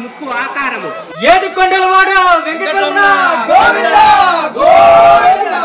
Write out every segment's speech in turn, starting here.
ముక్కు ఆకారము. ఏడుకొండలవాడ వెంకటరమణ గోవింద గోవింద.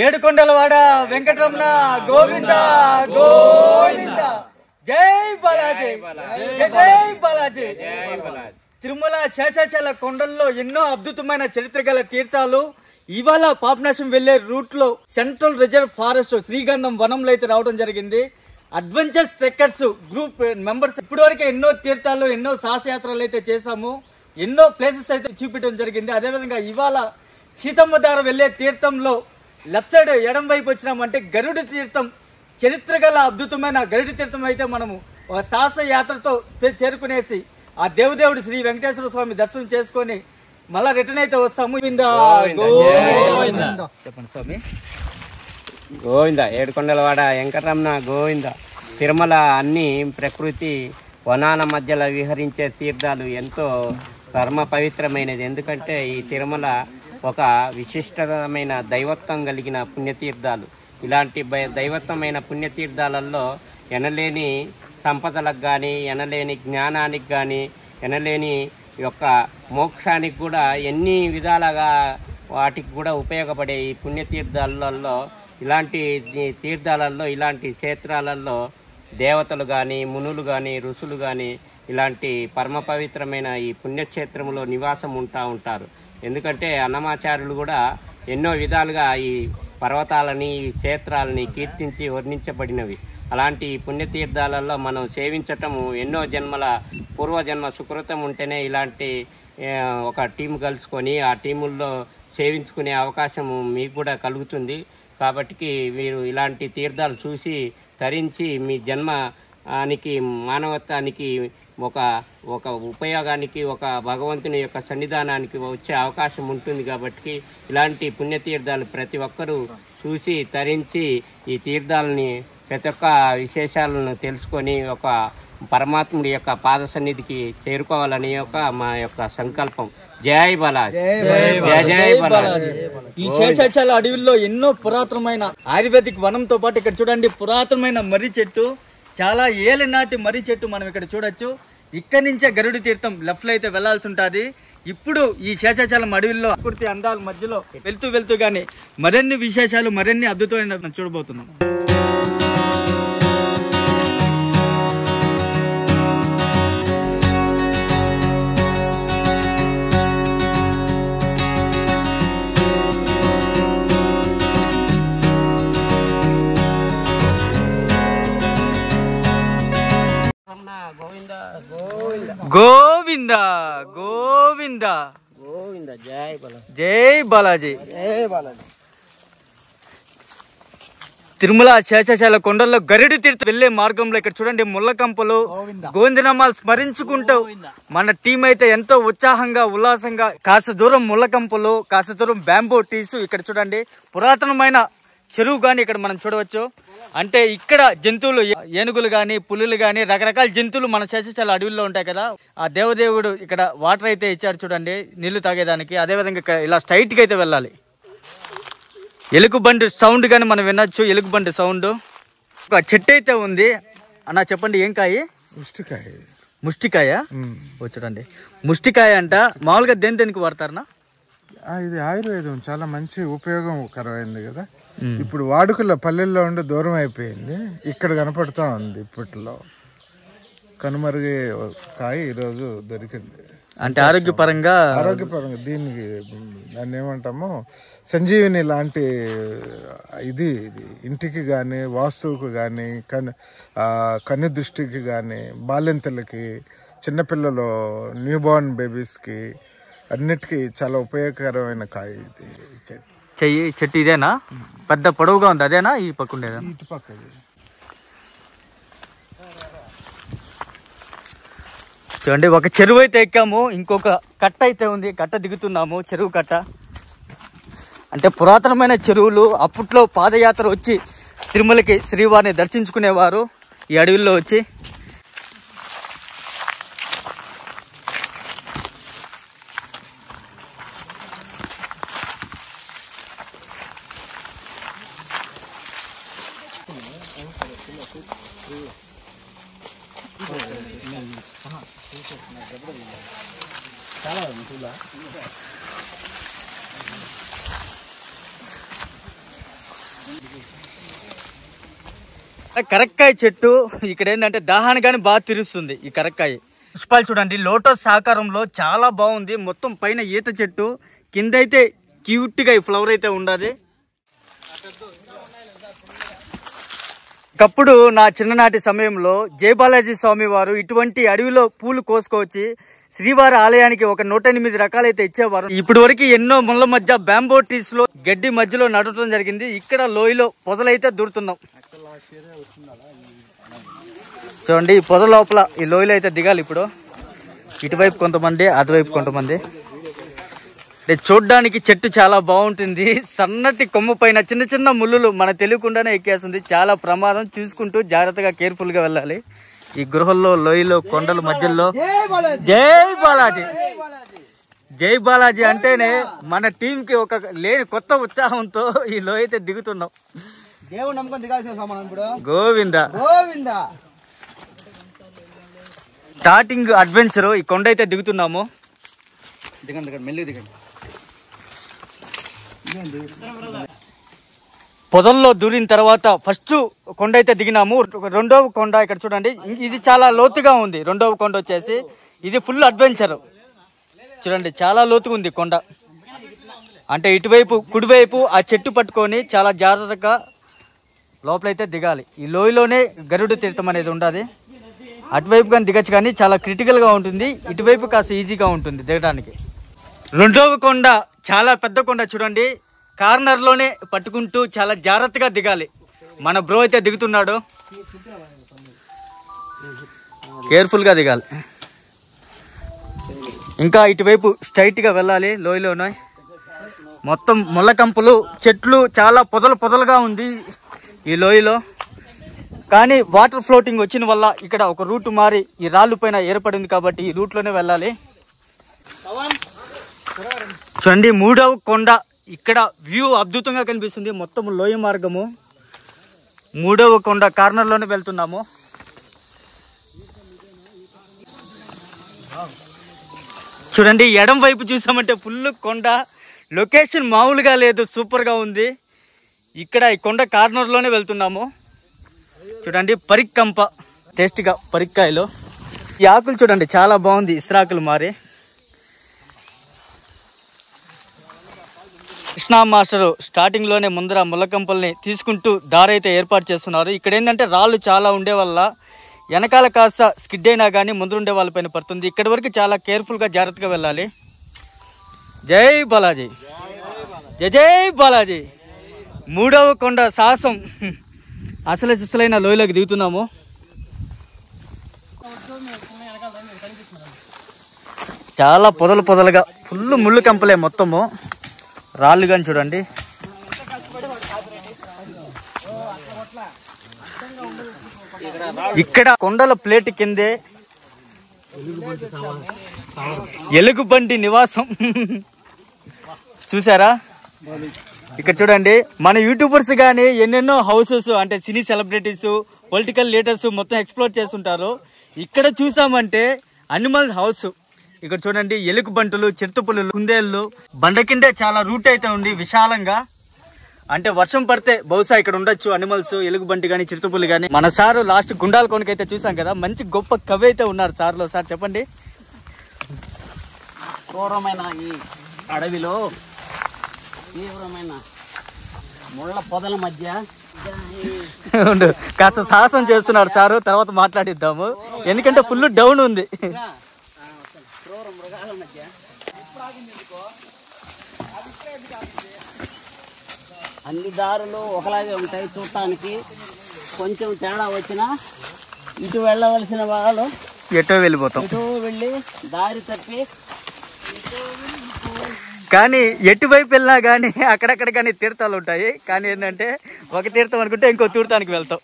ఏడుకొండలవాడ వెంకటరమణ గోవింద గోవింద. జై బాలాజీ జై బాలాజీ. తిరుమల శేషాచల కొండల్లో ఎన్నో అద్భుతమైన చరిత్ర గల తీర్థాలు. ఇవాళ పాపనాశం వెళ్లే రూట్ లో సెంట్రల్ రిజర్వ్ ఫారెస్ట్ శ్రీగంధం వనంలో అయితే రావడం జరిగింది. అడ్వెంచర్స్ ట్రెక్కర్స్ గ్రూప్ మెంబర్స్ ఇప్పటి వరకు ఎన్నో తీర్థాలు ఎన్నో సాహసయాత్రలు అయితే చేశాము. ఎన్నో ప్లేసెస్ అయితే చూపించడం జరిగింది. అదేవిధంగా ఇవాళ సీతమ్మ దార వెళ్లే తీర్థంలో లెఫ్ట్ సైడ్ ఎడం వైపు వచ్చినామంటే గరుడి తీర్థం, చరిత్ర గల అద్భుతమైన గరుడి తీర్థం అయితే మనము ఒక సాహస యాత్రతో చేరుకునేసి ఆ దేవుడు శ్రీ వెంకటేశ్వర స్వామి దర్శనం చేసుకొని మళ్ళా రిటర్న్ అయితే వస్తాము. చెప్పండి స్వామి. గోవింద. ఏడుకొండలవాడ వెంకటరమణ గోవింద. తిరుమల అన్ని ప్రకృతి వనాల మధ్యలో విహరించే తీర్థాలు ఎంతో పరమ పవిత్రమైనది. ఎందుకంటే ఈ తిరుమల ఒక విశిష్టమైన దైవత్వం కలిగిన పుణ్యతీర్థాలు. ఇలాంటి దైవత్వమైన పుణ్యతీర్థాలలో ఎనలేని సంపదలకు కానీ ఎనలేని జ్ఞానానికి కానీ ఎనలేని యొక్క మోక్షానికి కూడా ఎన్ని విధాలుగా వాటికి కూడా ఉపయోగపడే ఈ పుణ్యతీర్థాలలో ఇలాంటి తీర్థాలలో ఇలాంటి క్షేత్రాలలో దేవతలు కానీ మునులు కానీ ఋషులు కానీ ఇలాంటి పరమ పవిత్రమైన ఈ పుణ్యక్షేత్రంలో నివాసం ఉంటారు. ఎందుకంటే అన్నమాచార్యులు కూడా ఎన్నో విధాలుగా ఈ పర్వతాలని ఈ క్షేత్రాలని కీర్తించి వర్ణించబడినవి. అలాంటి పుణ్యతీర్థాలలో మనం సేవించటము ఎన్నో జన్మల పూర్వజన్మ సుకృతం ఉంటేనే ఇలాంటి ఒక టీం కలుసుకొని ఆ టీముల్లో సేవించుకునే అవకాశము మీకు కూడా కలుగుతుంది. కాబట్టి మీరు ఇలాంటి తీర్థాలు చూసి తరించి మీ జన్మానికి మానవత్వానికి ఒక ఉపయోగానికి ఒక భగవంతుని యొక్క సన్నిధానానికి వచ్చే అవకాశం ఉంటుంది. కాబట్టి ఇలాంటి పుణ్యతీర్థాలు ప్రతి ఒక్కరూ చూసి తరించి ఈ తీర్థాలని ప్రతి ఒక్క విశేషాలను తెలుసుకొని ఒక పరమాత్ముడి యొక్క పాద సన్నిధికి చేరుకోవాలని మా యొక్క సంకల్పం. జై బాలాజీ జై బాలాజీ. ఈ శేషాచల అడవిలో ఎన్నో పురాతనమైన ఆయుర్వేదిక్ వనంతో పాటు ఇక్కడ చూడండి పురాతనమైన మర్రి చెట్టు, చాలా ఏళ్ళ నాటి మర్రి చెట్టు మనం ఇక్కడ చూడొచ్చు. ఇక్కడి నుంచే గరుడి తీర్థం లెఫ్ట్ లో అయితే వెళ్లాల్సి ఉంటుంది. ఇప్పుడు ఈ శేషాచలం అడవిలో ప్రకృతి అందాల మధ్యలో వెళ్తూ గానీ మరిన్ని విశేషాలు మరిన్ని అద్భుతమైన చూడబోతున్నాం. గోవింద గోవింద గోవింద. జై బాలాజీ జై బాలాజీ జై బాలాజీ. తిరుమల శేషాచల కొండల్లో గరుడి తీర్థం వెళ్లే మార్గంలో ఇక్కడ చూడండి ముళ్ళకంపలు గోవిందనామాలు స్మరించుకుంటూ మన టీం అయితే ఎంతో ఉత్సాహంగా ఉల్లాసంగా కాస్త దూరం ముళ్ళకంపలు కాస్త దూరం బ్యాంబో టీస్ ఇక్కడ చూడండి పురాతనమైన చెరువు గాని ఇక్కడ మనం చూడవచ్చు. అంటే ఇక్కడ జంతువులు ఏనుగులు గాని పులులు గాని రకరకాల జంతువులు మన శేషాచల అడవిలో ఉంటాయి కదా. ఆ దేవదేవుడు ఇక్కడ వాటర్ అయితే ఇచ్చాడు చూడండి నీళ్లు తాగేదానికి. అదేవిధంగా ఇలా స్ట్రైట్ గా అయితే వెళ్ళాలి. ఎలుగుబండి సౌండ్ గాని మనం వినొచ్చు. ఎలుగుబండి సౌండ్. ఒక చెట్టు అయితే ఉంది అన్న, చెప్పండి ఏం కాయ? ముష్టికాయ. చూడండి ముష్టికాయ అంట. మామూలుగా దేనికి వాడతారనా? ఇది ఆయుర్వేదం చాలా మంచి ఉపయోగకరమైంది కదా. ఇప్పుడు వాడుకలో పల్లెల్లో ఉండి దూరం అయిపోయింది, ఇక్కడ కనపడతా ఉంది. ఇప్పట్లో కనుమరుగే కాయ ఈరోజు దొరికింది. అంటే ఆరోగ్యపరంగా దీనికి దాన్ని ఏమంటాము సంజీవిని లాంటి ఇది ఇంటికి కానీ వాస్తువుకు కానీ కన్ను దృష్టికి కానీ బాలింతలకి చిన్నపిల్లలు న్యూబార్న్ బేబీస్కి అన్నిటికీ చాలా ఉపయోగకరమైన కాయ ఇది. చెట్టు ఇదేనా? పెద్ద పొడవుగా ఉంది అదేనా? ఈ పక్క ఉండేదా? ఇటు పక్క చూడండి ఒక చెరువు అయితే ఎక్కాము, ఇంకొక కట్ట అయితే ఉంది, కట్ట దిగుతున్నాము. చెరువు కట్ట అంటే పురాతనమైన చెరువులు. అప్పట్లో పాదయాత్ర వచ్చి తిరుమలకి శ్రీవారిని దర్శించుకునేవారు ఈ అడవిలో వచ్చి. కరక్కాయ చెట్టు ఇక్కడ ఏంటంటే దాహాన్ని కానీ బాగా తీరుస్తుంది ఈ కరక్కాయ. పుష్పాలు చూడండి లోటస్ ఆకారంలో చాలా బాగుంది. మొత్తం పైన ఈత చెట్టు, కింద అయితే క్యూట్ గా ఈ ఫ్లవర్ అయితే ఉండదు. ఒకప్పుడు నా చిన్ననాటి సమయంలో జయబాలాజీ స్వామి వారు ఇటువంటి అడవిలో పూలు కోసుకొచ్చి శ్రీవారి ఆలయానికి ఒక 108 రకాలైతే ఇచ్చేవారు. ఇప్పటి వరకు ఎన్నో ముళ్ళ మధ్య బ్యాంబో ట్రీస్ లో గడ్డి మధ్యలో నడవడం జరిగింది. ఇక్కడ లోయలో పొదలైతే దూరుతున్నాం. చూడండి ఈ పొద లోపల ఈ లోయలో అయితే దిగాలి. ఇప్పుడు ఇటువైపు కొంతమంది, అటువైపు కొంతమంది. చూడ్డానికి చెట్టు చాలా బాగుంటుంది. సన్నటి కొమ్మ పైన చిన్న చిన్న ముళ్ళులు మన తెలియకుండానే ఎక్కేస్తుంది. చాలా ప్రమాదం. చూసుకుంటూ జాగ్రత్తగా కేర్ఫుల్ గా వెళ్ళాలి. ఈ గృహల్లో, లోయలో, కొండల మధ్యలో. జై బాలాజీ, జై బాలాజీ అంటేనే మన టీం కి ఒక లేని కొత్త ఉత్సాహంతో ఈ లోయ అయితే దిగుతున్నాం. దేవుడు నమ్మకం దిగాల్సిన గోవింద గోవింద. స్టార్టింగ్ అడ్వెంచర్ ఈ కొండ అయితే దిగుతున్నాము. దిగండి దిగండి, మెల్లి దిగండి. పొదల్లో దూరిన తర్వాత ఫస్ట్ కొండ అయితే దిగినాము. రెండవ కొండ ఇక్కడ చూడండి, ఇది చాలా లోతుగా ఉంది. రెండవ కొండ వచ్చేసి ఇది ఫుల్ అడ్వెంచర్. చూడండి చాలా లోతుగా ఉంది కొండ. అంటే ఇటువైపు కుడివైపు ఆ చెట్టు పట్టుకొని చాలా జాగ్రత్తగా లోపలైతే దిగాలి. ఈ లోయలోనే గరుడ తీర్థం అనేది ఉండదు. అటువైపు కానీ దిగచ్చు, కానీ చాలా క్రిటికల్ గా ఉంటుంది. ఇటువైపు కాస్త ఈజీగా ఉంటుంది దిగడానికి. రెండవ కొండ చాలా పెద్ద కొండ. చూడండి కార్నర్ లోనే పట్టుకుంటూ చాలా జాగ్రత్తగా దిగాలి. మన బ్రో అయితే దిగుతున్నాడు, కేర్ఫుల్ గా దిగాలి. ఇంకా ఇటువైపు స్ట్రైట్ గా వెళ్ళాలి. లోయలోనే మొత్తం ముళ్ళ కంపులు, చెట్లు, చాలా పొదలుగా ఉంది ఈ లోయలో. కానీ వాటర్ ఫ్లోటింగ్ వచ్చిన వల్ల ఇక్కడ ఒక రూట్ మారి ఈ రాళ్ళు పైన ఏర్పడింది కాబట్టి ఈ రూట్ లోనే వెళ్ళాలి. చూడండి మూడవ కొండ. ఇక్కడ వ్యూ అద్భుతంగా కనిపిస్తుంది. మొత్తం లోయ మార్గము. మూడవ కొండ కార్నర్ లోనే వెళ్తున్నాము. చూడండి ఎడం వైపు చూసామంటే ఫుల్ కొండ. లొకేషన్ మామూలుగా లేదు, సూపర్ గా ఉంది. ఇక్కడ ఈ కొండ కార్నర్ లోనే వెళ్తున్నాము. చూడండి పరిక్కంప, టేస్ట్గా పరిక్కాయలు. ఈ ఆకులు చూడండి చాలా బాగుంది, ఇస్రాకులు మారి. కృష్ణా మాస్టర్ స్టార్టింగ్ లోనే ముందర ముళ్ళకంపల్ని తీసుకుంటూ దారి అయితే ఏర్పాటు చేస్తున్నారు. ఇక్కడ ఏంటంటే రాళ్ళు చాలా ఉండే వల్ల వెనకాల కాస్త స్కిడ్ అయినా కానీ ముందరుండే వాళ్ళపైన పడుతుంది. ఇక్కడి వరకు చాలా కేర్ఫుల్ గా జాగ్రత్తగా వెళ్ళాలి. జై బాలాజీ, జై జై బాలాజీ. మూడవ కొండ సాహసం. అసలైన లోయలోకి దిగుతున్నాము. చాలా పొదలుగా ఫుల్ ముళ్ళు కంపలే మొత్తము. రాళ్ళు కానీ చూడండి. ఇక్కడ కొండల ప్లేట్ కిందే ఎలుగుబంటి నివాసం. చూసారా? ఇక్కడ చూడండి మన యూట్యూబర్స్ కానీ ఎన్నెన్నో హౌసెస్ అంటే సినీ సెలబ్రిటీస్, పొలిటికల్ లీడర్స్ మొత్తం ఎక్స్ప్లోర్ చేస్తుంటారు. ఇక్కడ చూసామంటే అనిమల్ హౌస్. ఇక్కడ చూడండి ఎలుగుబంటులు, చిరుతపులులు, కుందేళ్ళు. బండ కిందే చాలా రూట్ అయితే ఉంది విశాలంగా. అంటే వర్షం పడితే బహుశా ఇక్కడ ఉండొచ్చు అనిమల్స్, ఎలుగుబంటి కానీ చిరుతపులు కానీ. మన సారు లాస్ట్ గుండాల కొనకైతే చూసాం కదా, మంచి గొప్ప కవి అయితే ఉన్నారు సార్లో. సార్ చెప్పండి. క్రూరమైన ఈ అడవిలో తీవ్రమైన ముళ్ళ పొదల మధ్య కాస్త సాహసం చేస్తున్నాడు సారు, తర్వాత మాట్లాడిద్దాము. ఎందుకంటే ఫుల్ డౌన్ ఉంది. క్రూర మృగాల మధ్య అన్ని దారులు ఒకలాగే ఉంటాయి చూడటానికి. కొంచెం తేడా వచ్చినా ఇటు వెళ్ళవలసిన వాళ్ళు ఎటో వెళ్ళిపోతాం. వెళ్ళి దారి తప్పి కానీ ఎటువైపు వెళ్ళినా కానీ అక్కడక్కడ కానీ తీర్థాలు ఉంటాయి. కానీ ఏంటంటే ఒక తీర్థం అనుకుంటే ఇంకో తీర్థానికి వెళ్తాం.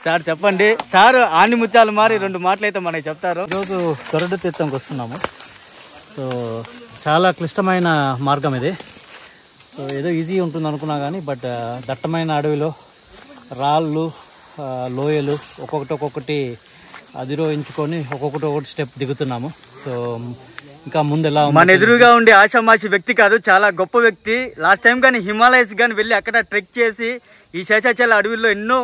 సార్ చెప్పండి సార్, ఆని ముత్యాలు మారి 2 మాటలు అయితే మనకి చెప్తారు. ఈరోజు గరుడ తీర్థంకి వస్తున్నాము. సో చాలా క్లిష్టమైన మార్గం ఇది. సో ఏదో ఈజీ ఉంటుంది అనుకున్నా కానీ బట్ దట్టమైన అడవిలో రాళ్ళు లోయలు ఒక్కొక్కటి అధిరోహించుకొని ఒక్కొక్కటి స్టెప్ దిగుతున్నాము. సో ఇంకా ముందు ఎలా మన ఎదురుగా ఉండే ఆషామాషి వ్యక్తి కాదు, చాలా గొప్ప వ్యక్తి. లాస్ట్ టైం కానీ హిమాలయస్ కానీ వెళ్ళి అక్కడ ట్రెక్ చేసి ఈ శేషాచల అడవిలో ఎన్నో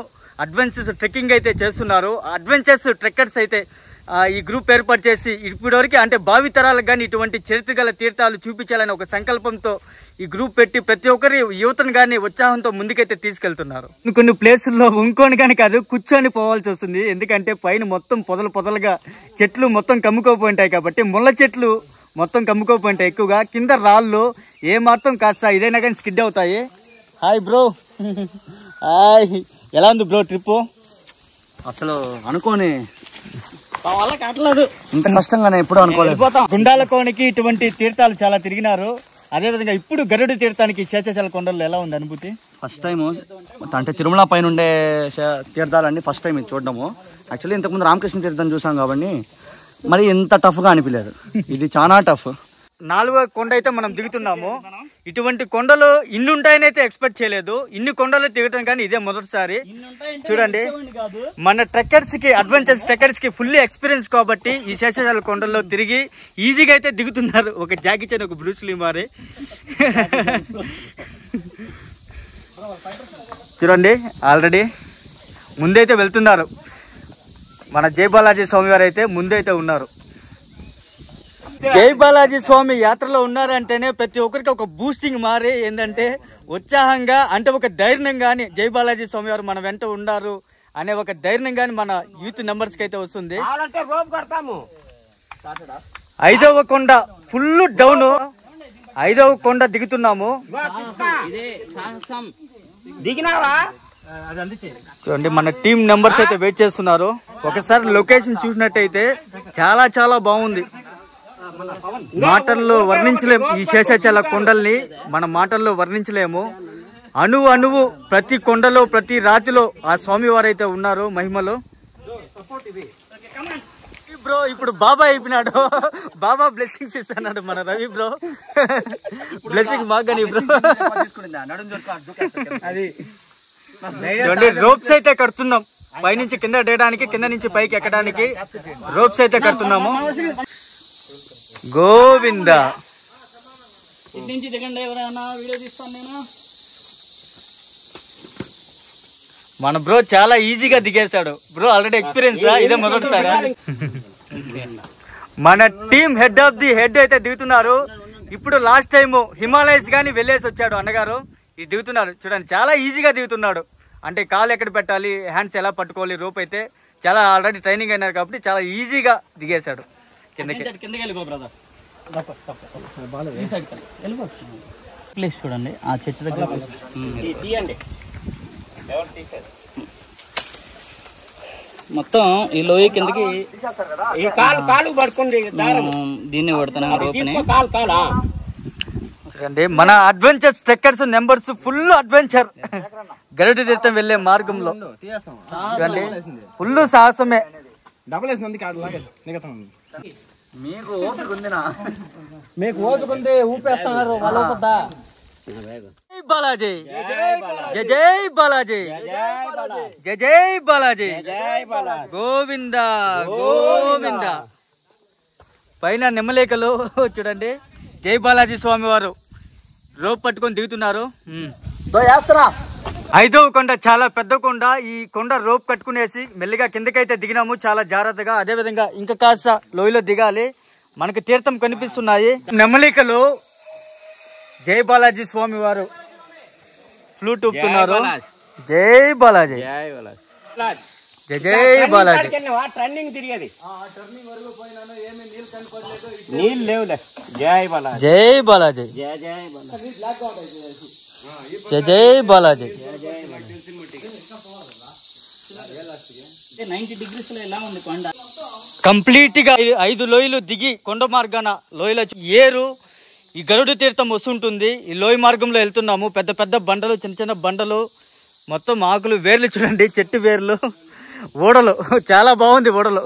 అడ్వెంచర్స్ ట్రెక్కింగ్ అయితే చేస్తున్నారు. అడ్వెంచర్స్ ట్రెక్కర్స్ అయితే ఈ గ్రూప్ ఏర్పాటు చేసి ఇప్పటివరకు అంటే భావితరాలకు కానీ ఇటువంటి చరిత్ర గల తీర్థాలు చూపించాలని ఒక సంకల్పంతో ఈ గ్రూప్ పెట్టి ప్రతి ఒక్కరి యువతను కానీ ఉత్సాహంతో ముందుకైతే తీసుకెళ్తున్నారు. కొన్ని ప్లేసుల్లో ఇంకొని కానీ కాదు, కూర్చొని పోవాల్సి వస్తుంది. ఎందుకంటే పైన మొత్తం పొదలుగా చెట్లు మొత్తం కమ్ముకోపోయింటాయి కాబట్టి, ముళ్ళ చెట్లు మొత్తం కమ్ముకోపోయింటాయి ఎక్కువగా. కింద రాళ్ళు ఏ మాత్రం కాస్త ఇదైనా కానీ స్కిడ్ అవుతాయి. Hi bro. హాయ్, ఎలా ఉంది బ్రో ట్రిప్? అసలు అనుకోని వాళ్ళ కట్టలేదు, ఇంత కష్టంగానే ఎప్పుడు అనుకోలేదు. గుండాల కోణకి ఇటువంటి తీర్థాలు చాలా తిరిగినారు. అదేవిధంగా ఇప్పుడు గరుడు తీర్థానికి శేషాచల కొండల్లో ఎలా ఉంది అనుభూతి? ఫస్ట్ టైం అంటే తిరుమల పైన ఉండే తీర్థాలన్నీ ఫస్ట్ టైం ఇది చూడడము. యాక్చువల్లీ ఇంతకుముందు రామకృష్ణ తీర్థం చూసాం కాబట్టి మరి ఇంత టఫ్గా అనిపించలేదు. ఇది చాలా టఫ్. 4వ కొండ అయితే మనం దిగుతున్నాము. ఇటువంటి కొండలు ఇన్ని ఉంటాయని అయితే ఎక్స్పెక్ట్ చేయలేదు. ఇన్ని కొండలు దిగటం కానీ ఇదే మొదటిసారి. చూడండి, మన ట్రెక్కర్స్ కి అడ్వెంచర్స్ ట్రెక్కర్స్ కి ఫుల్లీ ఎక్స్పీరియన్స్ కాబట్టి ఈ శేషాచల కొండల్లో తిరిగి ఈజీగా అయితే దిగుతున్నారు. ఒక జాకీ చాన్, ఒక బ్రూస్లీ మారి. చూడండి, ఆల్రెడీ ముందైతే వెళ్తున్నారు. మన జై బాలాజీ స్వామి వారు అయితే ముందైతే ఉన్నారు. జై బాలాజీ స్వామి యాత్రలో ఉన్నారంటేనే ప్రతి ఒక్కరికి ఒక బూస్టింగ్ మారి ఏంటంటే ఉత్సాహంగా, అంటే ఒక ధైర్యం కానీ జై బాలాజీ స్వామి వారు మన వెంట ఉన్నారు అనే ఒక ధైర్యం కానీ మన యూత్ మెంబర్స్ కి అయితే వస్తుంది. 5వ కొండ ఫుల్ డౌన్, 5వ కొండ దిగుతున్నాము. చూడండి, మన టీం మెంబర్స్ అయితే వెయిట్ చేస్తున్నారు. ఒకసారి లొకేషన్ చూసినట్టయితే చాలా చాలా బాగుంది. మాటల్లో వర్ణించలేము ఈ శేషాచల కొండల్ని, మన మాటల్లో వర్ణించలేము. అణువు ప్రతి కొండలో ప్రతి రాతిలో ఆ స్వామి వారైతే ఉన్నారు మహిమలో. బ్రో ఇప్పుడు బాబా అయిపోయినాడు, బాబా బ్లెస్సింగ్స్ ఇస్తున్నాడు మన రవి బ్రో. బ్లెస్సింగ్ బాగాని బ్రో. అది రోప్స్ అయితే కడుతున్నాం, పైనుంచి కింద దిగడానికి, కింద నుంచి పైకి ఎక్కడానికి రోప్స్ అయితే కడుతున్నాము. గోవింద. నుంచి దిగండి, ఎవరైనా వీడియో తీస్తాను నేను. మన బ్రో చాలా ఈజీగా దిగేశాడు. బ్రో ఆల్రెడీ ఎక్స్పీరియన్స్, ఇదే మొదటిసారా? మన team head of the head అయితే దిగుతున్నారు. ఇప్పుడు లాస్ట్ టైం హిమాలయస్ గానీ వెళ్ళేసి వచ్చాడు అన్నగారు, ఇది దిగుతున్నారు. చూడండి, చాలా ఈజీగా దిగుతున్నాడు. అంటే కాలు ఎక్కడ పెట్టాలి, హ్యాండ్స్ ఎలా పట్టుకోవాలి, రోప్ అయితే చాలా ఆల్రెడీ ట్రైనింగ్ అయినారు కాబట్టి చాలా ఈజీగా దిగేశాడు కిందకి. ప్లేస్ చూడండి, ఆ చెట్టు దగ్గర మొత్తం ఈ లోయ కిందకి కాలు పడుకోండి, దీన్ని పడుతున్నా రోప్ని. చూడండి, మన adventures trekkers numbers full adventure. Garuda Theertham వెళ్లే మార్గంలో చూడండి ఫుల్ సాహసమే. మీకు ఓపిక ఉందినా? మీకు ఓదుకుంది ఊపేస్తున్నారు వాళ్ళ. జై బాలాజీ, జై జై బాలాజీ, జై జై బాలాజీ, గోవింద గోవింద. పైన నిమ్మలేకలు చూడండి, జై బాలాజీ స్వామి వారు రోప్ పట్టుకొని దిగుతున్నారు. 5వ కొండ చాలా పెద్ద కొండ. ఈ కొండ రోప్ కట్టుకునేసి మెల్లిగా కిందకైతే దిగినాము చాలా జాగ్రత్తగా. అదే విధంగా ఇంకా కాస్త లోయలో దిగాలి. మనకి తీర్థం కనిపిస్తున్నాయి. నెమ్మలికలు జై బాలాజీ స్వామి వారు ఫ్లూట్ ఊపుతున్నారు. జై బాలాజీ, జై జై బాలాజీ. ట్రెండింగ్ తిరిగేది నీళ్ళు లేవులే. జై బాలాజీ, జై బాలాజీ, జై జై బాలాజీ, జై జై బాలాజీ. 90 degrees ఎలా ఉంది కొండ? కంప్లీట్ గా 5 లోయలు దిగి కొండ మార్గాన లోయలో ఏరు ఈ గరుడ తీర్థం వస్తుంటుంది. ఈ లోయ మార్గంలో వెళ్తున్నాము. పెద్ద పెద్ద బండలు, చిన్న చిన్న బండలు, మొత్తం ఆకులు, వేర్లు చూడండి, చెట్టు వేర్లు, ఓడలు, చాలా బాగుంది ఓడలు.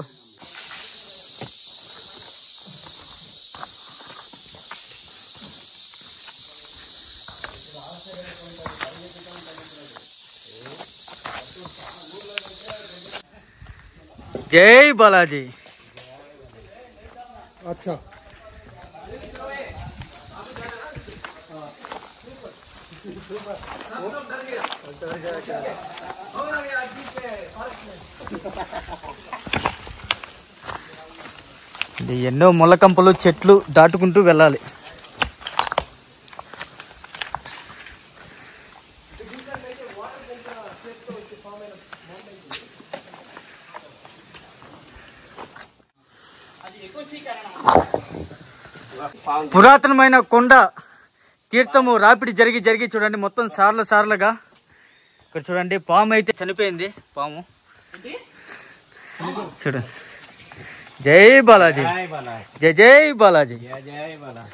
జై బాలాజీ. అచ్చా ఎన్నో ముళ్ళకంపలు, చెట్లు దాటుకుంటూ వెళ్ళాలి. పురాతనమైన కొండ తీర్థము రాపిడి జరిగి జరిగి చూడండి, మొత్తం సార్లుగా. ఇక్కడ చూడండి, పాము అయితే చనిపోయింది. పాము చూడండి. జై బాలాజీ, జై జై బాలాజీ. జై బాలాజీ.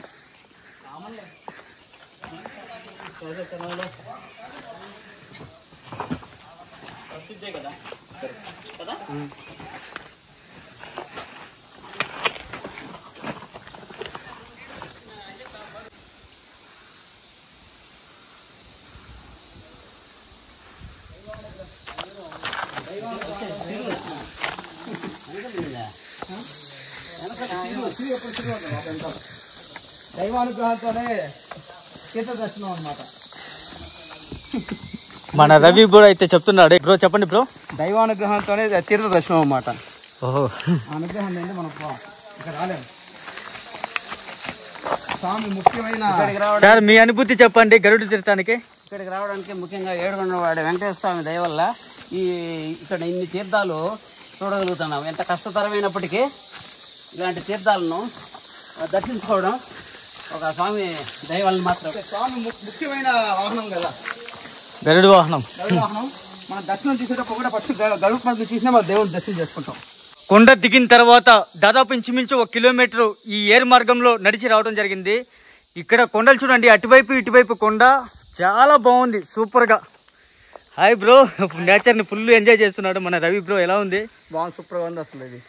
దైవానుగ్రహంతోనే తీర్థ దర్శనం అన్నమాట. మన రవి బ్రో అయితే చెప్తున్నాడు. బ్రో చెప్పండి బ్రో. దైవానుగ్రహంతోనే తీర్థ దర్శనం అన్నమాట. ఓహో, అనుగ్రహం ఏంటి మనం ఇక్కడ రాలేము. స్వామి ముఖ్యమైన సార్ మీ అనుభూతి చెప్పండి గరుడ తీర్థానికి. ఇక్కడికి రావడానికి ముఖ్యంగా ఏడుకొండలవాడ వెంకటేశ్వర స్వామి దయ వల్ల ఇక్కడ ఇన్ని తీర్థాలు చూడగలుగుతున్నాం. ఎంత కష్టతరమైనప్పటికీ ఇలాంటి తీర్థాలను దర్శించుకోవడం ఒక స్వామి దయ వల్ల మాత్రం. స్వామి ముఖ్యమైన వాహనం కదా గరుడ వాహనం. గరుడ వాహనం. మనం దర్శనం చేసేటప్పుడు కూడా ఫస్ట్ గరుడ పద్ధతి చూసినా మనం దేవుడిని దర్శనం చేసుకుంటాం. కొండ దిగిన తర్వాత దాదాపు ఇంచుమించు 1 కిలోమీటర్ ఈ ఏరు మార్గంలో నడిచి రావడం జరిగింది. ఇక్కడ కొండలు చూడండి, అటువైపు ఇటువైపు కొండ చాలా బాగుంది, సూపర్గా. హాయ్ బ్రో, నేచర్ని ఫుల్ ఎంజాయ్ చేస్తున్నాడు మన రవి బ్రో. ఎలా ఉంది? బాగుంది, సూపర్గా ఉంది అసలు. ఇది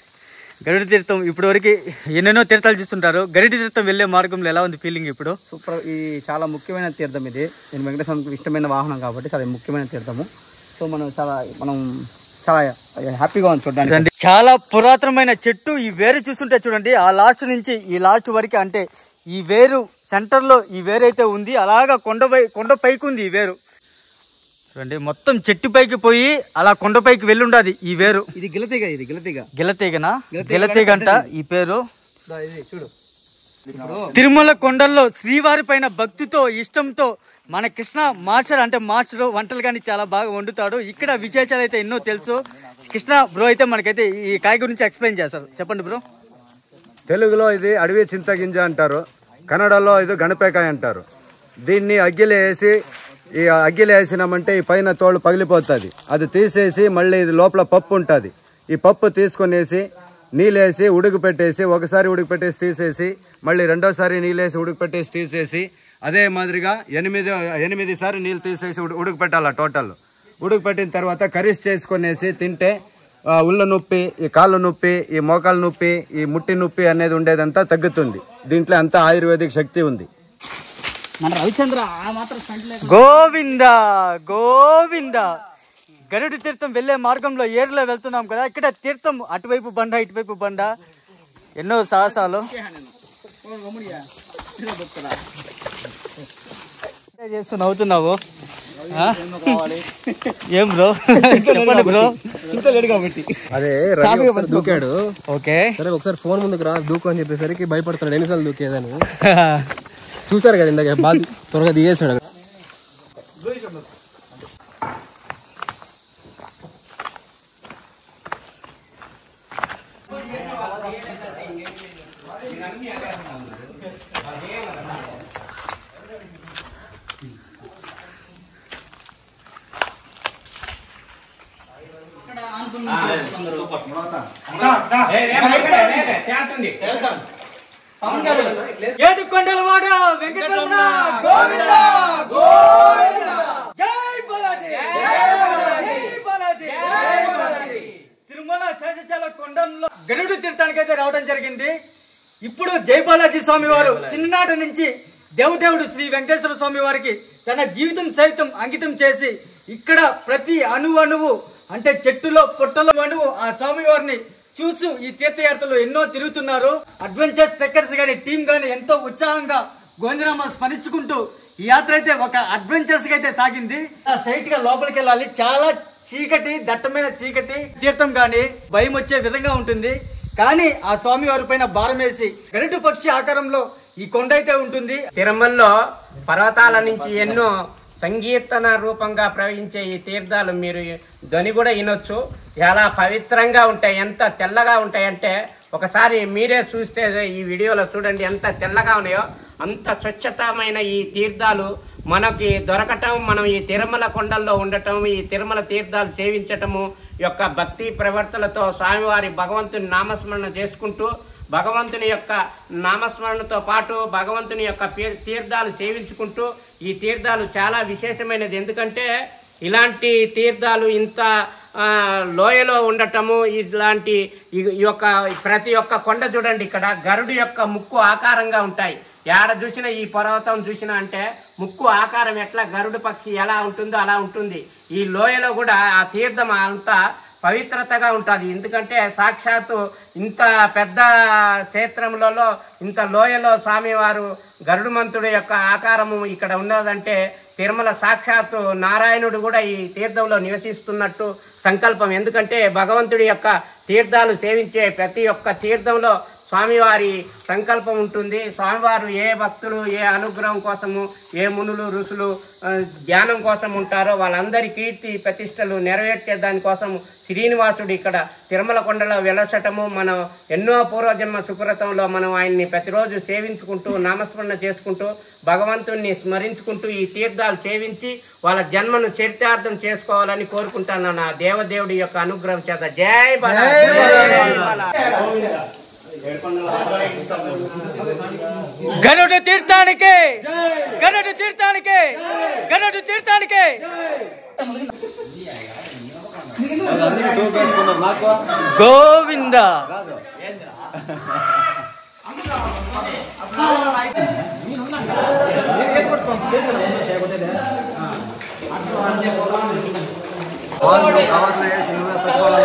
గరుడ తీర్థం ఇప్పటి వరకు ఎన్నెన్నో తీర్థాలు చూస్తుంటారు. గరుడ తీర్థం వెళ్ళే మార్గంలో ఎలా ఉంది ఫీలింగ్ ఇప్పుడు? సూపర్. ఇది చాలా ముఖ్యమైన తీర్థం. ఇది నేను వెంకటేశ్వర ఇష్టమైన వాహనం కాబట్టి చాలా ముఖ్యమైన తీర్థము. సో మనం చాలా హ్యాపీగా ఉంది చూడండి. చాలా పురాతనమైన చెట్టు. ఈ వేరు చూస్తుంటే చూడండి, ఆ లాస్ట్ నుంచి ఈ లాస్ట్ వరకు, అంటే ఈ వేరు సెంటర్ లో ఈ వేరు అయితే ఉంది. అలాగా కొండ పైకి ఉంది ఈ వేరు చూడండి. మొత్తం చెట్టు పైకి పోయి అలా కొండపైకి వెళ్ళి ఉండదు ఈ వేరు. ఇది గిలతీగ. గిలతీగనా? గిలతీగ అంట ఈ పేరు. చూడు, తిరుమల కొండల్లో శ్రీవారి పైన భక్తితో, ఇష్టంతో మన కృష్ణ మాస్టర్, అంటే మాస్టర్ వంటలు కానీ చాలా బాగా వండుతాడు. ఇక్కడ విశేషాలు అయితే ఎన్నో తెలుసు. కృష్ణ బ్రో అయితే మనకైతే ఈ కాయ గురించి ఎక్స్ప్లెయిన్ చేస్తారు. చెప్పండి బ్రో. తెలుగులో ఇది అడవి చింతగింజ అంటారు, కన్నడలో ఇది గణపేకాయ అంటారు. దీన్ని అగ్గిలో వేసి, ఈ అగ్గిలో వేసినామంటే ఈ పైన తోలు పగిలిపోతుంది. అది తీసేసి మళ్ళీ ఇది లోపల పప్పు ఉంటుంది. ఈ పప్పు తీసుకొనేసి నీళ్ళేసి ఉడుకుపెట్టేసి, ఒకసారి ఉడుకుపెట్టేసి తీసేసి, మళ్ళీ రెండోసారి నీళ్ళేసి ఉడుకుపెట్టేసి తీసేసి, అదే మాదిరిగా 8 సార్లు నీళ్ళు తీసేసి ఉడుకుపెట్టాలి. టోటల్ ఉడుకుపెట్టిన తర్వాత కర్రీస్ చేసుకొనేసి తింటే ఉళ్ళ నొప్పి, ఈ కాళ్ళ నొప్పి, ఈ మోకాళ్ళ నొప్పి, ఈ ముట్టి నొప్పి అనేది ఉండేదంతా తగ్గుతుంది. దీంట్లో అంతా ఆయుర్వేదిక్ శక్తి ఉంది. మన రవిచంద్ర మాత్రం గోవింద గోవింద. గరుడ తీర్థం వెళ్లే మార్గంలో ఏరులో వెళ్తున్నాం కదా. ఇక్కడ తీర్థం అటువైపు బండ, ఇటువైపు బండ, ఎన్నో సాహసాలు చేస్తూ నవ్వుతున్నావు. ఏం బ్రో చెప్పండి బ్రో. అదే రవి ఒకసారి దూకాడు. ఓకే, సరే ఒకసారి ఫోన్ ముందుకు రా దూకు అని చెప్పేసరికి భయపడతాడు ఎన్నిసార్లు దూకేదని. చూసారు కదా ఇందాక, బాగా త్వరగా దిగేసాడు. ఏడుకొండలవాడ వెంకటరమణ గోవింద గోవింద జై బాలాజీ జై బాలాజీ జై బాలాజీ. తిరుమల శేషాచల కొండల్లో గరుడు తీర్థానికి అయితే రావడం జరిగింది. ఇప్పుడు జై బాలాజీ స్వామి వారు చిన్ననాటి నుంచి దేవదేవుడు శ్రీ వెంకటేశ్వర స్వామి వారికి తన జీవితం సైతం అంకితం చేసి ఇక్కడ ప్రతి అణువు అంటే చెట్టులో పుట్టలో అణువు ఆ స్వామి వారిని చూసు ఈ తీర్థయాత్రలు ఎన్నో తిరుగుతున్నారు. అడ్వెంచర్స్ ట్రెక్కర్స్ గాని టీం గాని ఎంతో ఉత్సాహంగా గోవిందనామాలు స్మరించుకుంటూ ఈ యాత్ర అయితే ఒక అడ్వెంచర్స్ అయితే సాగింది. స్ట్రైట్ గా లోపలికి వెళ్ళాలి. చాలా చీకటి, దట్టమైన చీకటి. తీర్థం గాని భయం వచ్చే విధంగా ఉంటుంది. కానీ ఆ స్వామి వారి పైన భారం వేసి గరుడు పక్షి ఆకారంలో ఈ కొండ అయితే ఉంటుంది. తిరుమలలో పర్వతాల నుంచి ఎన్నో సంకీర్తన రూపంగా ప్రవహించే ఈ తీర్థాలు మీరు ధ్వని కూడా వినొచ్చు. చాలా పవిత్రంగా ఉంటాయి. ఎంత తెల్లగా ఉంటాయంటే ఒకసారి మీరే చూస్తే ఈ వీడియోలో చూడండి ఎంత తెల్లగా ఉన్నాయో. అంత స్వచ్ఛతమైన ఈ తీర్థాలు మనకి దొరకటం, మనం ఈ తిరుమల కొండల్లో ఉండటం, ఈ తిరుమల తీర్థాలు సేవించటము యొక్క భక్తి ప్రవర్తనలతో స్వామివారి భగవంతుని నామస్మరణ చేసుకుంటూ భగవంతుని యొక్క నామస్మరణతో పాటు భగవంతుని యొక్క తీర్థాలు సేవించుకుంటూ ఈ తీర్థాలు చాలా విశేషమైనది. ఎందుకంటే ఇలాంటి తీర్థాలు ఇంత లోయలో ఉండటము, ఇలాంటి ఈ యొక్క ప్రతి ఒక్క కొండ చూడండి, ఇక్కడ గరుడు యొక్క ముక్కు ఆకారంగా ఉంటాయి. ఏడ చూసినా ఈ పర్వతం చూసినా అంటే ముక్కు ఆకారం ఎట్లా గరుడు పక్షి ఎలా ఉంటుందో అలా ఉంటుంది. ఈ లోయలో కూడా ఆ తీర్థం అంతా పవిత్రతగా ఉంటుంది. ఎందుకంటే సాక్షాత్తు ఇంత పెద్ద క్షేత్రములలో ఇంత లోయలో స్వామివారు గరుడుమంతుడు యొక్క ఆకారము ఇక్కడ ఉన్నదంటే తిరుమల సాక్షాత్తు నారాయణుడు కూడా ఈ తీర్థంలో నివసిస్తున్నట్టు సంకల్పం. ఎందుకంటే భగవంతుడి యొక్క తీర్థాలు సేవించే ప్రతి ఒక్క తీర్థంలో స్వామివారి సంకల్పం ఉంటుంది. స్వామివారు ఏ భక్తులు ఏ అనుగ్రహం కోసము, ఏ మునులు ఋషులు ధ్యానం కోసం ఉంటారో వాళ్ళందరి కీర్తి ప్రతిష్టలు నెరవేర్చే దానికోసం శ్రీనివాసుడు ఇక్కడ తిరుమల కొండలో వెలసటము, మనం ఎన్నో పూర్వజన్మ సుకృతంలో మనం ఆయన్ని ప్రతిరోజు సేవించుకుంటూ నామస్మరణ చేసుకుంటూ భగవంతుణ్ణి స్మరించుకుంటూ ఈ తీర్థాలు సేవించి వాళ్ళ జన్మను చరితార్థం చేసుకోవాలని కోరుకుంటాను నా దేవదేవుడి యొక్క అనుగ్రహం చేత. జై గరుడు తీర్థానికి గరుడు తీర్థానికి గరుడు తీర్థానికి. గోవింద కవర్లో వేసి నువ్వే పెట్టుకోవాలా,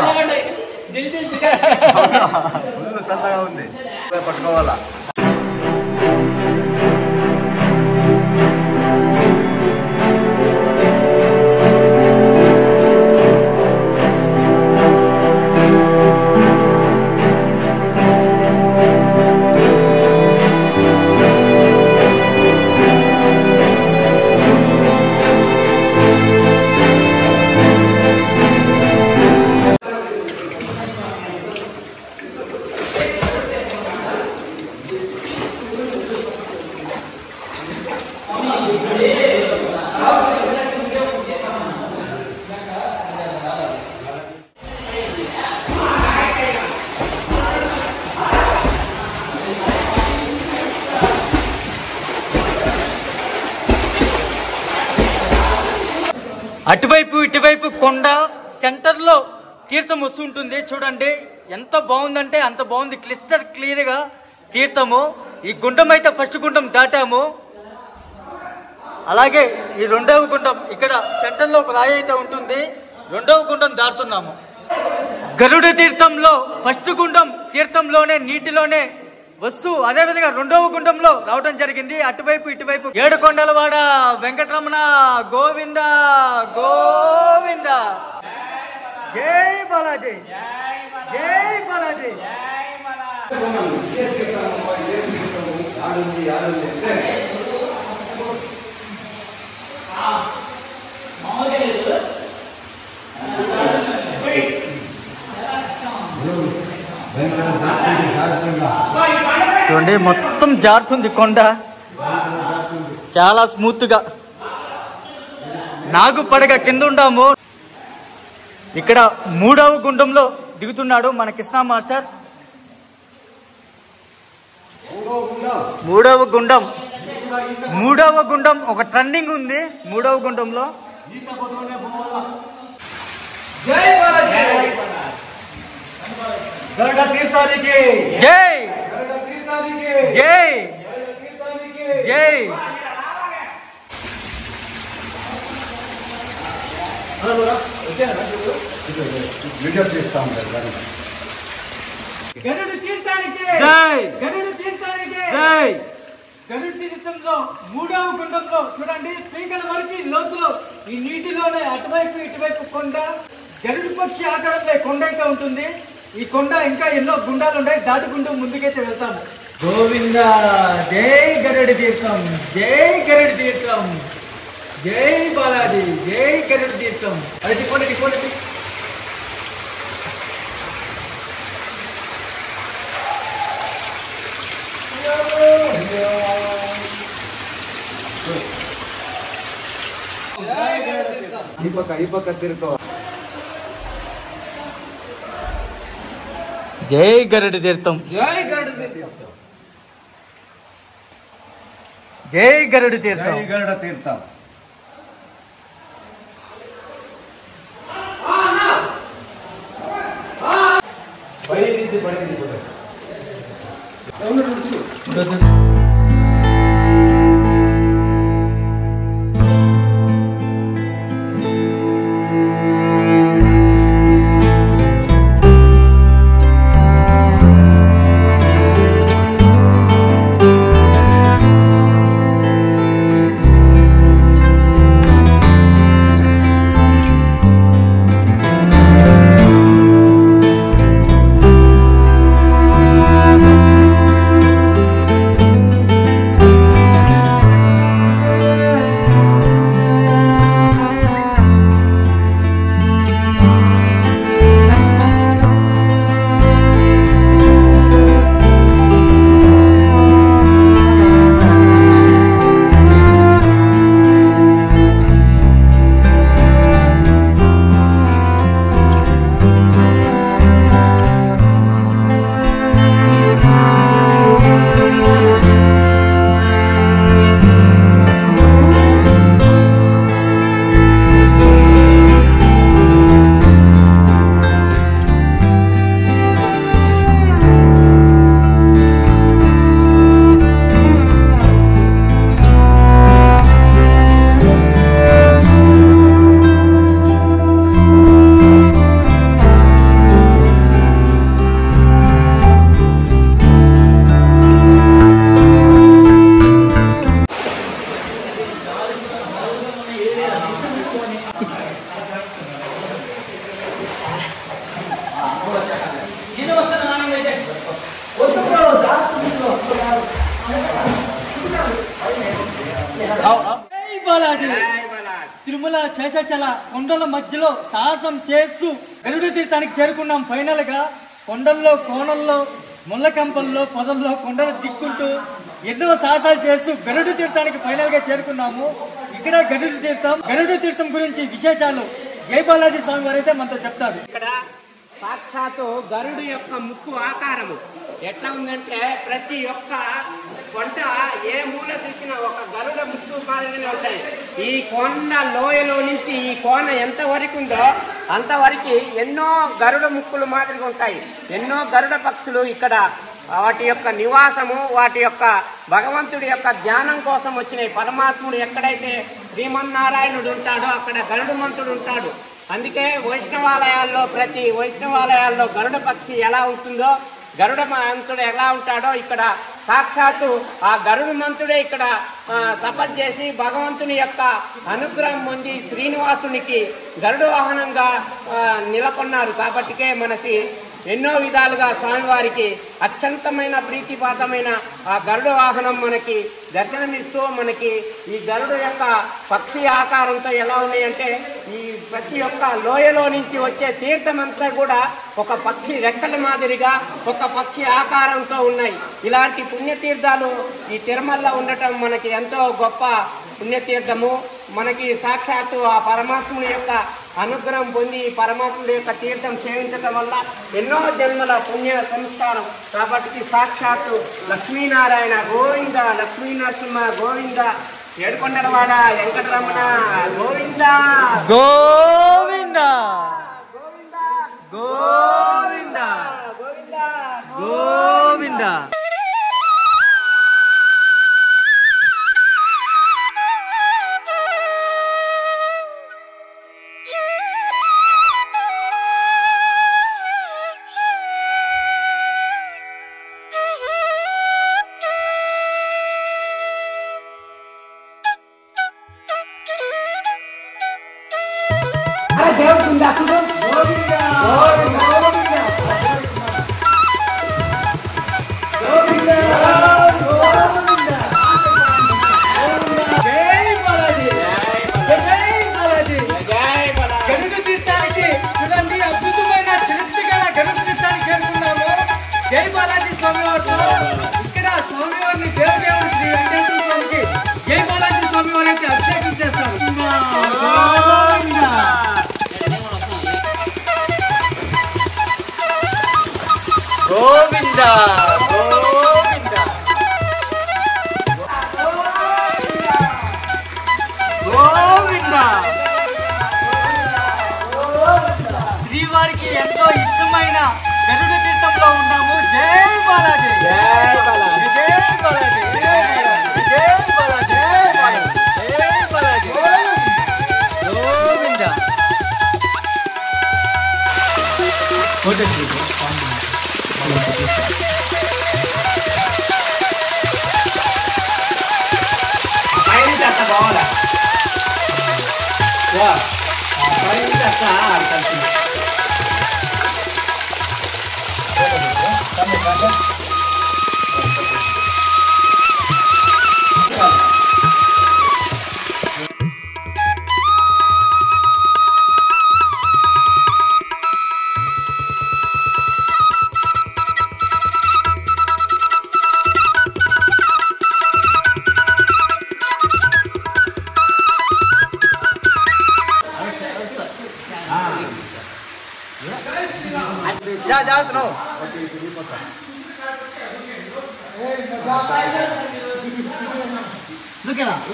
ఫుల్ సన్నగా ఉంది, నువ్వే పట్టుకోవాలా. అటువైపు ఇటువైపు కొండ సెంటర్లో తీర్థం వస్తుంటుంది. చూడండి ఎంత బాగుందంటే అంత బాగుంది, క్లిస్టర్ క్లియర్గా తీర్థము. ఈ గుండం అయితే ఫస్ట్ గుండం దాటాము. అలాగే ఈ రెండవ గుండం ఇక్కడ సెంటర్లో ఒక రాయి అయితే ఉంటుంది. రెండవ గుండం దాటుతున్నాము. గరుడ తీర్థంలో ఫస్ట్ గుండం తీర్థంలోనే నీటిలోనే వస్తూ అదేవిధంగా రెండవ గుండంలో రావడం జరిగింది. అటువైపు ఇటువైపు ఏడుకొండలవాడ వెంకటరమణ గోవింద గోవింద. జై బాలాజీ జై బాలాజీ. చూడండి మొత్తం జారుతుంది కొండ, చాలా స్మూత్ గా. నాగు పడగ కింద ఉండాము. ఇక్కడ మూడవ గుండంలో దిగుతున్నాడు మన కృష్ణ మాస్టర్. మూడవ గుండం ఒక ట్రెండింగ్ ఉంది. మూడవ గుండంలో గరుడ తీర్థానికి జై జై జై. వీడియో తీస్తా ఉంటారు. గరుడ తీర్థానికి జై గరుడ తీర్థానికి జై. గరుడ తీర్థంలో మూడవ గుండంలో చూడండి, పీకల వరకు లోతులో ఈ నీటిలోనే అటువైపు ఇటువైపు కొండ, గరుడు పక్షి ఆకారంలో కొండ అయితే ఉంటుంది. ఈ కొండ ఇంకా ఎన్నో గుండాలు ఉన్నాయి, దాటుకుంటూ ముందుకైతే వెళ్తాము. గోవింద జై గరుడ తీర్థం, జై గరుడ తీర్థం, జై బాలాజీ, జై గరుడ తీర్థం. అది టిక్కోండి. ఈ పక్క తిరుకో. జై గరుడ తీర్థం, జై గరుడ తీర్థం. జై గరుడ తీర్థం. జై గరుడ తీర్థం. పై నుంచి పడింది కూడా. తిరుమల శేషాచల కొండల మధ్యలో సాహసం చేస్తూ గరుడ తీర్థానికి చేరుకున్నాం. ఫైనల్ గా కొండల్లో, కోణల్లో, ముళ్ళ కంపల్లో, పొదల్లో కొండలు దిక్కుంటూ ఎన్నో సాహసాలు చేస్తూ గరుడ తీర్థానికి ఫైనల్ గా చేరుకున్నాము. ఇక్కడ గరుడ తీర్థం గురించి విశేషాలు జై బాలాజీ స్వామి వారు అయితే మనతో చెప్తారు. ఇక్కడ సాక్షాత్తు గరుడు యొక్క ముక్కు ఆకారము ఎట్లా ఉందంటే ప్రతి ఒక్క కొండ ఏ మూల చూసినా ఒక గరుడ ముక్కు మాదిరిగానే ఉంటాయి. ఈ కొండ లోయలో నుంచి ఈ కోన ఎంత వరకు ఉందో అంతవరకు ఎన్నో గరుడ ముక్కులు మాదిరిగా ఉంటాయి. ఎన్నో గరుడ పక్షులు ఇక్కడ వాటి యొక్క నివాసము, వాటి యొక్క భగవంతుడి యొక్క ధ్యానం కోసం వచ్చినాయి. పరమాత్ముడు ఎక్కడైతే శ్రీమన్నారాయణుడు ఉంటాడో అక్కడ గరుడమంతుడు ఉంటాడు. అందుకే వైష్ణవాలయాల్లో, ప్రతి వైష్ణవాలయాల్లో గరుడ పక్షి ఎలా ఉంటుందో, గరుడ మంతుడు ఎలా ఉంటాడో ఇక్కడ సాక్షాత్తు ఆ గరుడ మంతుడే ఇక్కడ తపస్సు చేసి భగవంతుని యొక్క అనుగ్రహం పొంది శ్రీనివాసునికి గరుడ వాహనంగా నెలకొన్నారు. కాబట్టికే మనకి ఎన్నో విధాలుగా స్వామివారికి అత్యంతమైన ప్రీతిపాతమైన ఆ గరుడ వాహనం మనకి దర్శనమిస్తూ, మనకి ఈ గరుడు యొక్క పక్షి ఆకారంతో ఎలా ఉన్నాయంటే ఈ ప్రతి ఒక్క లోయలో నుంచి వచ్చే తీర్థమంతా కూడా ఒక పక్షి రెక్కల మాదిరిగా ఒక పక్షి ఆకారంతో ఉన్నాయి. ఇలాంటి పుణ్యతీర్థాలు ఈ తిరుమలలో ఉండటం మనకి ఎంతో గొప్ప పుణ్యతీర్థము. మనకి సాక్షాత్తు ఆ పరమాత్ముడి యొక్క అనుగ్రహం పొంది పరమాత్ముడి యొక్క తీర్థం సేవించడం వల్ల ఎన్నో జన్మల పుణ్య సంస్కారం. కాబట్టి సాక్షాత్తు లక్ష్మీనారాయణ గోవింద, లక్ష్మీ నరసింహ గోవింద, ఏడుకొండలవాడ వెంకటరమణ గోవింద గోవింద గోవింద గోవింద. జై బాలాజీ స్వామి వారు ఇక్కడ స్వామివారిని దేవదేవుడు శ్రీ వెంకటేశ్వర స్వామికి జై బాలాజీ స్వామి వారు అయితే అభిషేకం చేస్తారు. గోవింద గోవింద గోవింద. శ్రీవారికి ఎంతో ఇష్టమైన గరుడ తీర్థంలో ఉన్నాము. జై బాలాజీ జై బాలాజీ జై బాలాజీ జై బాలాజీ జై బాలాజీ గోవింద.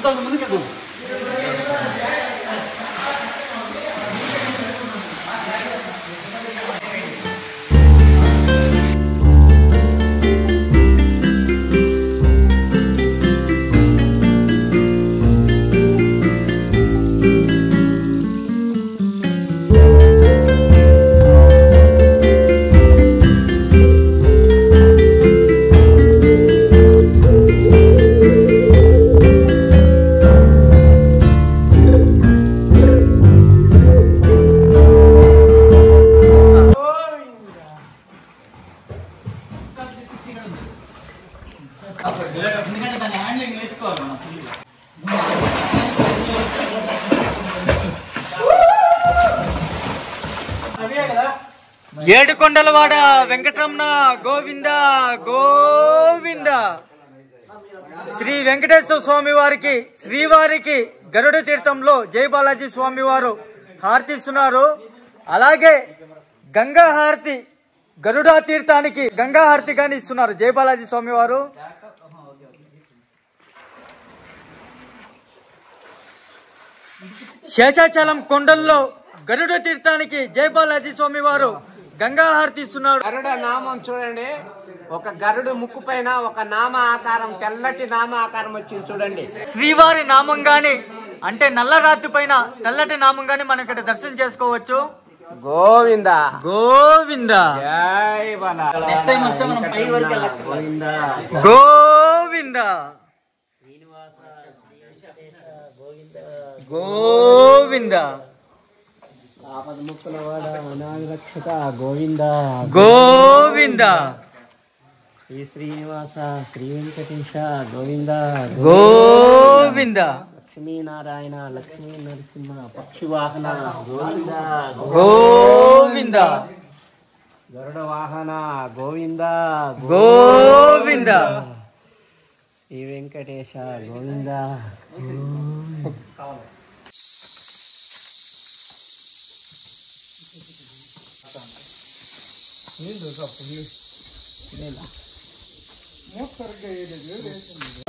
బావాలా ముందుకెళ్తాం. ఏడుకొండలవాడ వెంకటరమణ గోవింద గోవింద. శ్రీ వెంకటేశ్వర స్వామి వారికి శ్రీవారికి గరుడ తీర్థంలో జై బాలాజీ స్వామి వారు హారతిస్తున్నారు. అలాగే గంగా హారతి గరుడ తీర్థానికి గంగా హారతి గాని ఇస్తున్నారు జై బాలాజీ స్వామి వారు. శేషాచలం కొండల్లో గరుడ తీర్థానికి జై బాలాజీ స్వామి వారు గంగా హారతి ఇస్తున్నారు. గరుడ నామం చూడండి, ఒక గరుడు ముక్కు పైన ఒక నామ ఆకారం, తెల్లటి నామ ఆకారం వచ్చింది చూడండి. శ్రీవారి నామం గాని అంటే నల్లరాతి పైన తెల్లటి నామం గాని మనం ఇక్కడ దర్శనం చేసుకోవచ్చు. గోవింద గోవింద జై బాలాజీ గోవింద గోవింద ఆపదముక్కులవాడ అనాథరక్షక గోవింద గోవింద శ్రీ శ్రీనివాస శ్రీ వెంకటేశ గోవింద గోవింద లక్ష్మీనారాయణ లక్ష్మీ నరసింహ పక్షి వాహన గోవింద గోవింద గరుడ వాహన గోవింద గోవింద శ్రీ వెంకటేశ గోవింద నీళ్ళు సరిగ్గా వేయలేదు